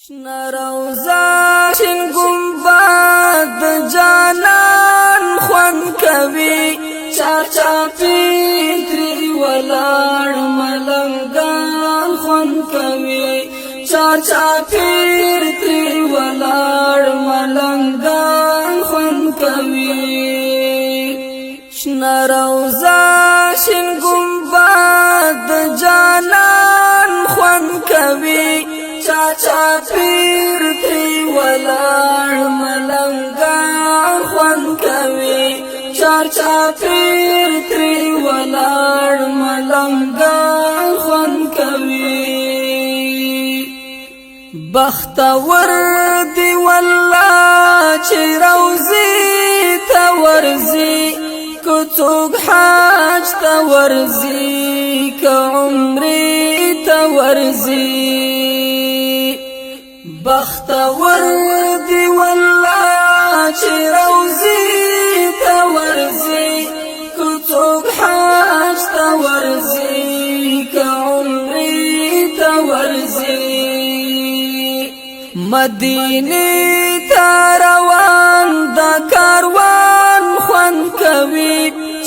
شنه روضه شین گنبد جانان خوند کوي چاپی تری ولاړ ملنګان خوند کوي چاپی تری ولاړ ملنګان خوند کوي شنه روضه شین گنبد جانان خوند کوي چاپیر تری ولاړ ملنګان خوند کوي چاپیر تری ولاړ ملنګان خوند کوي بختور دی والله چې روزي ته ورزي کو څوک حج ته ورزي که عمرې ته ورزي بختور دی والله چې روزي ته ورزي که څوک حج ته ورزي که عمرې ته ورزي مدینې ته روان د کاروان خوند کوي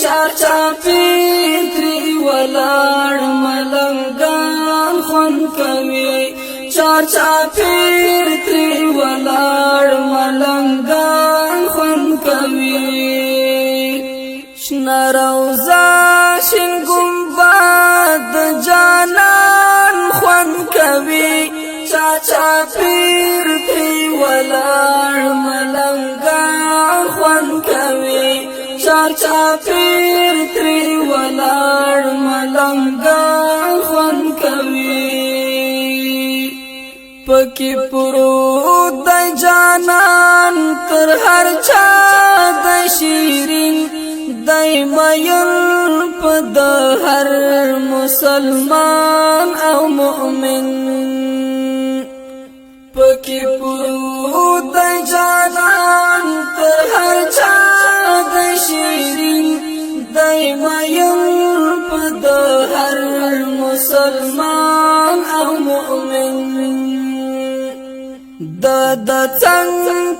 چاپی تری ولاړ ملنګان خوند کوي چاپیر تری ولاړ ملنګان خوند کوي شنه روضه شین گنبد جانان خوند کوي چاپیر تری ولاړ ملنګان خوند کوي چاپیر تری ولاړ ملنګان خوند کوي پکی پرود دی جانان تر هر چا دی شیرین دی مین پا د هر مسلمان او مؤمن پکی پرود دی جانان تر هر چا دی شیرین دی مین پا د هر مسلمان او مؤمن د څنګ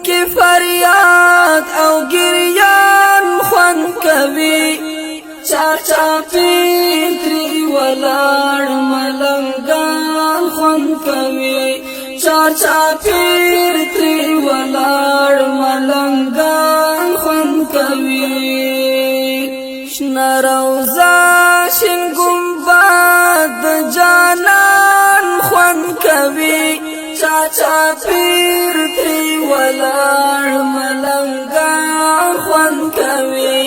کې فریاد او ګریان خوند کوي چاپی تری ولاړ ملنګان خوند کوي چاپی تری ولاړ ملنګان خوند کوي شنه روضه شین گنبد جانان خوند کوي چاپیر تری ولاړ ملنګان خوند کوي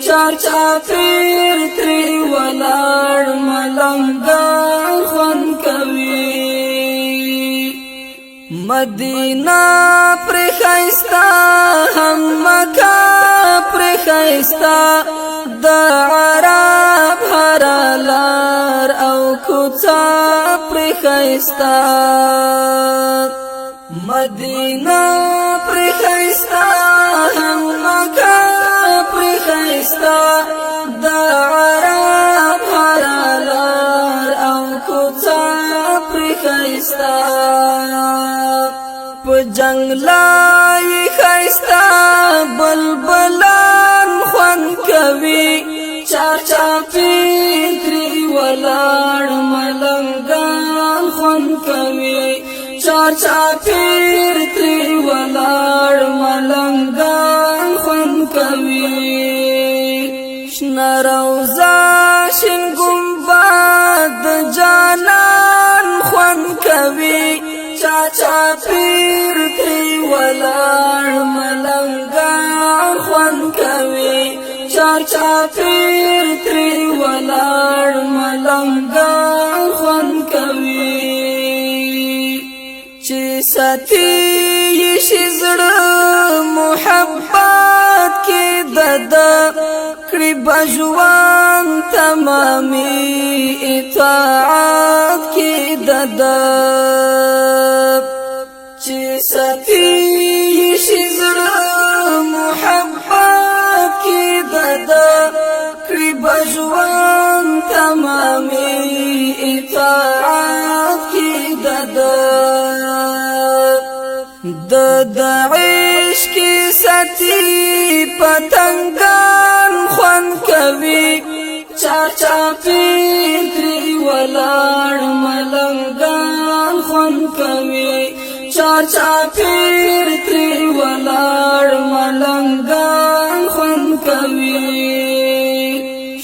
چاپیر تری ولاړ ملنګان خوند کوي مدینه پر خیستا هم مکه پر خیستا د عرب هر لار او کوڅه پر خیستا مدینه پر خیستا هم مکه پر خیستا د عرب هر لار او کوڅه پر خیستا په جنگلای خیستا بلبلان خوند کوي چاپی تری ولاړ ملنګان خوند کوي چاپیر تری ولاړ ملنګان خوند کوي شنه روضه شین گنبد جانان خوند کوي چاپیر تری ولاړ ملنګان خوند کوي چاپیر تری ولاړ ملنګان خوند کوي چې ساتي شي زړه محبت کې د کړي بجوان تمامي اطاعت کې د چې ساتي شي زړه محبت کې د کړي بجوان تمامي اطاعت کې د د عشق ستی پتنگان خوان کوي چا پیر تری ولاړ ملنګان خوان کوي چا پیر تری ولاړ ملنګان خوان کوي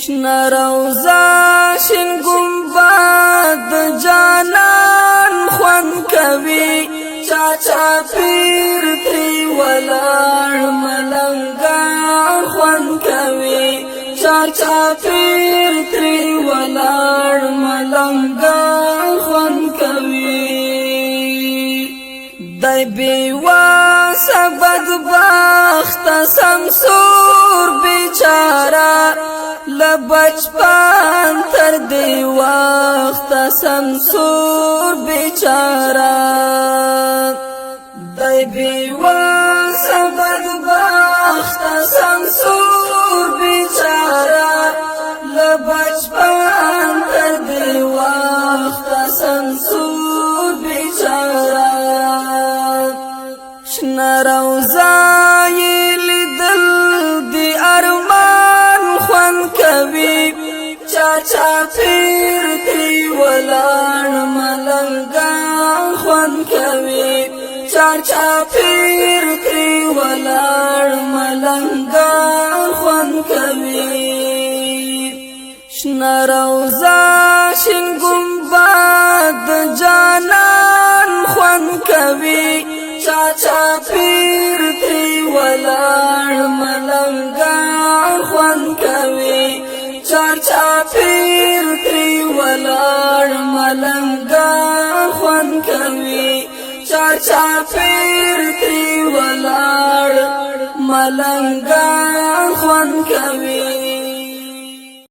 شنه روضه شین ګمبد جانان خوان کوي چا پیر تری ولاړ ملنګان خوان کوي چا پیر تری ولاړ ملنګان خوان کوي دای بیواسه بدبخت سمسور بیچاره لبچپن تر دی وخت سمسور بیچاره دای بیواسه بدبخت سمسور بیچاره لبچپن تر دی وخت سمسور بیچاره شنه روضه یې لیدل دی ارمان خوان کوي چا پیر تری ولاړ ملنګان خوان کوي چا پیر تری ولاړ ملنګان خوان کوي شنه روضه شین ګمبد جانان خوان کوي چا پیر تری ولاړ ملنګان خوان کوي چا پیر تری ولاړ ملنګان خوان کوي چا پیر تری ولاړ ملنګان خوان کوي